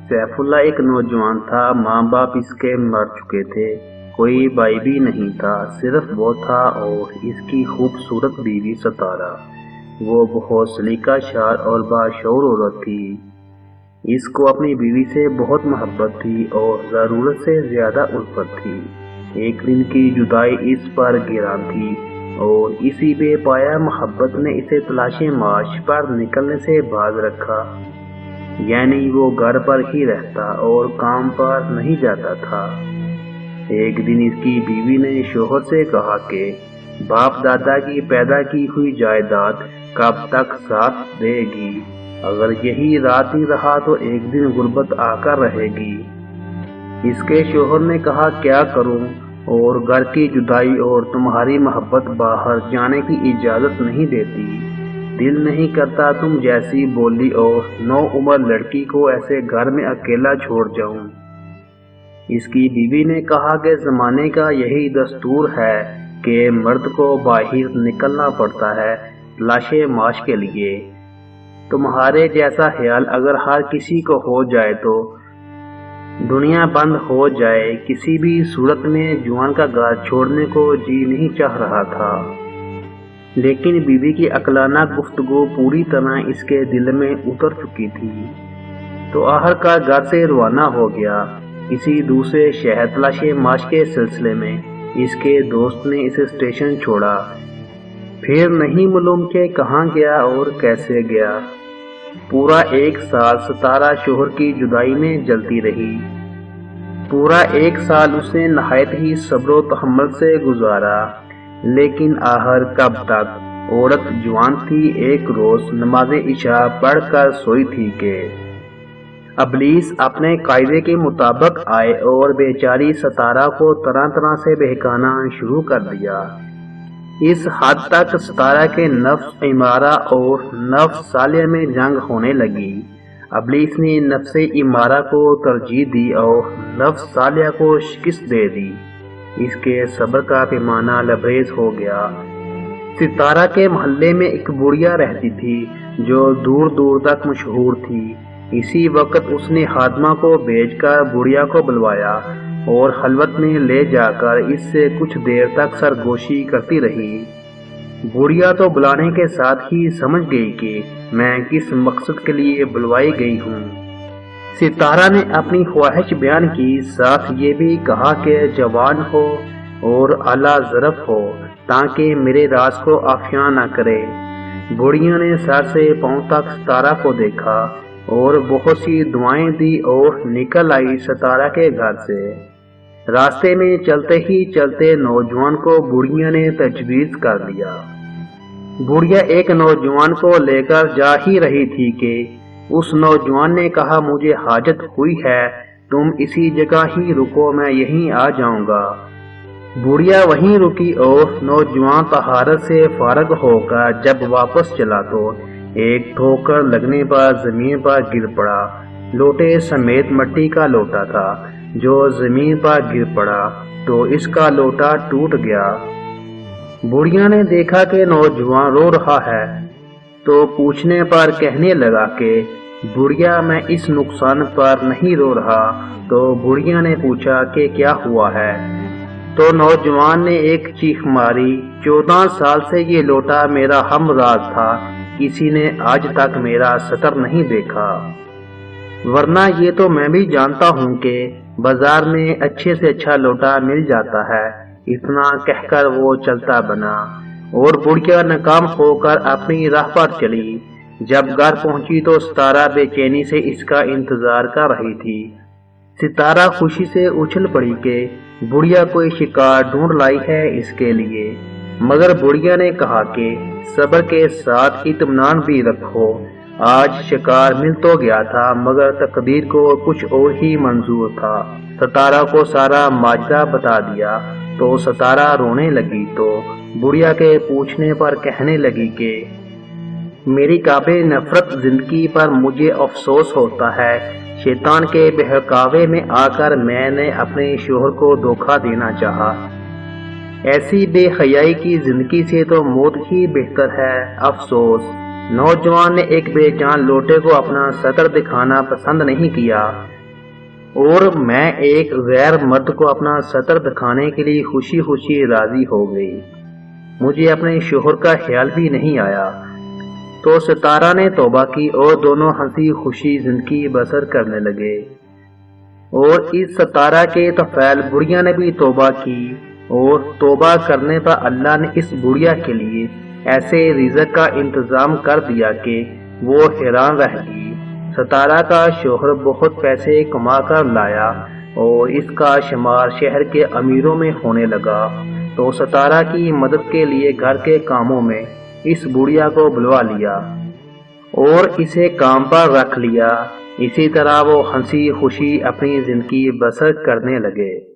سیف اللہ ایک نوجوان تھا، ماں باپ اس کے مر چکے تھے، کوئی بھائی بھی نہیں تھا، صرف وہ تھا اور اس کی خوبصورت بیوی ستارہ۔ وہ بہت سلیقہ شار اور باشعور عورت تھی۔ اس کو اپنی بیوی سے بہت محبت تھی اور ضرورت سے زیادہ الفت تھی۔ ایک دن کی جدائی اس پر گران تھی اور اسی بے پایا محبت نے اسے تلاش معاش پر نکلنے سے باز رکھا، یعنی وہ گھر پر ہی رہتا اور کام پر نہیں جاتا تھا۔ ایک دن اس کی بیوی نے شوہر سے کہا کہ باپ دادا کی پیدا کی ہوئی جائیداد کب تک ساتھ دے گی؟ اگر یہی رات ہی رہا تو ایک دن غربت آ کر رہے گی۔ اس کے شوہر نے کہا کیا کروں، اور گھر کی جدائی اور تمہاری محبت باہر جانے کی اجازت نہیں دیتی، دل نہیں کرتا تم جیسی بولی اور نو عمر لڑکی کو ایسے گھر میں اکیلا چھوڑ جاؤں۔ اس کی بیوی نے کہا کہ زمانے کا یہی دستور ہے کہ مرد کو باہر نکلنا پڑتا ہے تلاش معاش کے لیے۔ تمہارے جیسا خیال اگر ہر کسی کو ہو جائے تو دنیا بند ہو جائے۔ کسی بھی صورت میں جوان کا گھر چھوڑنے کو جی نہیں چاہ رہا تھا، لیکن بیوی کی عقلانہ گفتگو پوری طرح اس کے دل میں اتر چکی تھی، تو آخر کار گھر سے روانہ ہو گیا۔ کسی دوسرے شہر تلاش معاش کے سلسلے میں اس کے دوست نے اسے اسٹیشن چھوڑا، پھر نہیں معلوم کہ کہاں گیا اور کیسے گیا۔ پورا 1 سال ستارہ شوہر کی جدائی میں جلتی رہی۔ پورا 1 سال اس نے نہایت ہی صبر و تحمل سے گزارا، لیکن آخر کب تک؟ عورت جوان تھی۔ ایک روز نماز عشاء پڑھ کر سوئی تھی کہ ابلیس اپنے قاعدے کے مطابق آئے اور بیچاری ستارہ کو طرح طرح سے بہکانا شروع کر دیا۔ اس حد تک ستارہ کے نفس امارہ اور نفس صالحہ میں جنگ ہونے لگی۔ ابلیس نے نفس امارہ کو ترجیح دی اور نفس صالحہ کو شکست دے دی۔ اس کے صبر کا پیمانہ لبریز ہو گیا۔ ستارہ کے محلے میں ایک بڑھیا رہتی تھی جو دور دور تک مشہور تھی۔ اسی وقت اس نے خادمہ کو بھیج کر بڑھیا کو بلوایا اور خلوت میں لے جا کر اس سے کچھ دیر تک سرگوشی کرتی رہی۔ بڑھیا تو بلانے کے ساتھ ہی سمجھ گئی کہ میں کس مقصد کے لیے بلوائی گئی ہوں۔ ستارہ نے اپنی خواہش بیان کی، ساتھ یہ بھی کہا کہ جوان ہو اور اعلیٰ ظرف ہو تاکہ میرے راز کو افشاں نہ کرے۔ بڑھیا نے سر سے پاؤں تک ستارہ کو دیکھا اور بہت سی دعائیں دی اور نکل آئی ستارہ کے گھر سے۔ راستے میں چلتے ہی چلتے نوجوان کو بڑھیا نے تجویز کر دیا۔ بڑھیا ایک نوجوان کو لے کر جا ہی رہی تھی کہ اس نوجوان نے کہا مجھے حاجت ہوئی ہے، تم اسی جگہ ہی رکو، میں یہیں آ جاؤں گا۔ بڑھیا وہیں رکی اور نوجوان طہارت سے فارغ ہو کر جب واپس چلا تو ایک ٹھوکر لگنے پر زمین پر گر پڑا۔ لوٹے سمیت مٹی کا لوٹا تھا جو زمین پر گر پڑا تو اس کا لوٹا ٹوٹ گیا۔ بڑھیا نے دیکھا کہ نوجوان رو رہا ہے تو پوچھنے پر کہنے لگا کہ بڑھیا میں اس نقصان پر نہیں رو رہا۔ تو بڑھیا نے پوچھا کہ کیا ہوا ہے؟ تو نوجوان نے ایک چیخ ماری، 14 سال سے یہ لوٹا میرا ہم راز تھا، کسی نے آج تک میرا سطر نہیں دیکھا، ورنہ یہ تو میں بھی جانتا ہوں کہ بازار میں اچھے سے اچھا لوٹا مل جاتا ہے۔ اتنا کہہ کر وہ چلتا بنا اور بڑھیا ناکام ہو کر اپنی راہ پر چلی۔ جب گھر پہنچی تو ستارہ بے چینی سے اس کا انتظار کر رہی تھی۔ ستارہ خوشی سے اچھل پڑی کہ بڑھیا کوئی شکار ڈھونڈ لائی ہے اس کے لیے، مگر بڑھیا نے کہا کہ صبر کے ساتھ اطمینان بھی رکھو، آج شکار مل تو گیا تھا مگر تقدیر کو کچھ اور ہی منظور تھا۔ ستارہ کو سارا ماجرا بتا دیا تو ستارہ رونے لگی تو بڑھیا کے پوچھنے پر کہنے لگی کہ میری قابل نفرت زندگی پر مجھے افسوس ہوتا ہے، شیطان کے بہکاوے میں آ کر میں نے اپنے شوہر کو دھوکہ دینا چاہا۔ ایسی بے حیائی کی زندگی سے تو موت ہی بہتر ہے، افسوس۔ نوجوان نے ایک بے جان لوٹے کو اپنا سطر دکھانا پسند نہیں کیا، اور میں ایک غیر مرد کو اپنا سطر دکھانے کے لیے خوشی خوشی راضی ہو گئی۔ مجھے اپنے شوہر کا خیال بھی نہیں آیا۔ تو ستارہ نے توبہ کی اور دونوں ہنسی خوشی زندگی بسر کرنے لگے۔ اور اس ستارہ کے طفیل بڑھیا نے بھی توبہ کی، اور توبہ کرنے پر اللہ نے اس بڑھیا کے لیے ایسے رزق کا انتظام کر دیا کہ وہ حیران رہ گئی۔ ستارہ کا شوہر بہت پیسے کما کر لایا اور اس کا شمار شہر کے امیروں میں ہونے لگا، تو ستارہ کی مدد کے لیے گھر کے کاموں میں اس بڑھیا کو بلوا لیا اور اسے کام پر رکھ لیا۔ اسی طرح وہ ہنسی خوشی اپنی زندگی بسر کرنے لگے۔